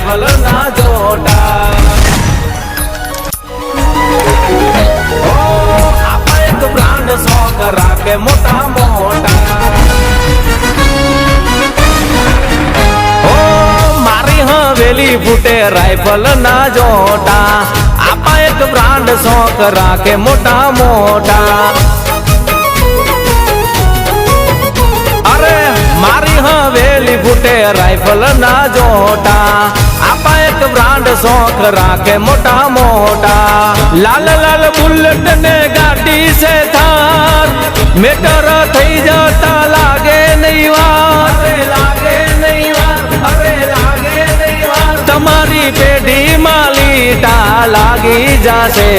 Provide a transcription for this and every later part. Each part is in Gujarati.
રાઇફલ ના જોટા ઓ આપા એક બ્રાન્ડ શોખ રાખે મોટા મોટા ઓ મારી હવેલી ફૂટે રાઇફલ ના જોટા આપા એક બ્રાન્ડ શોખ રાખે મોટા મોટા અરે મારી હવેલી ફૂટે રાઇફલ ના જોટા આપા એક બ્રાન્ડ શોખ રાખે મોટા મોટા લાલ લાલ બુલેટ ને ગાડી છે થાર મેટર થઈ જતા લાગે નહીં વાર લાગે નહીં વાર અરે લાગે નહીં વાર તમારી પેઢી માં લીટા લાગી જશે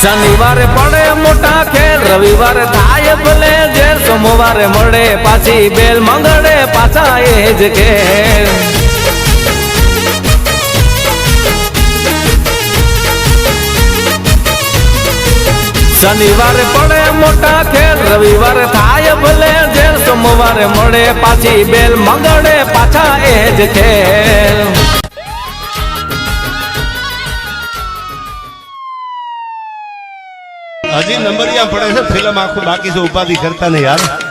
શનિવારે પડે મોટા ખેલ રવિવારે થાય ભલે જેલ સોમવારે મળે પાછી બેલ મંગળે પાછા એ જ ખેલ શનિવારે પડે મોટા ખેલ રવિવારે થાય ભલે જેલ સોમવારે મળે પાછી બેલ મંગળે પાછા એ જ ખેલ હજી નંબરિયા પડે છે ફિલ્મ આખું બાકી છે ઉપાધિ કરતા નહીં યાર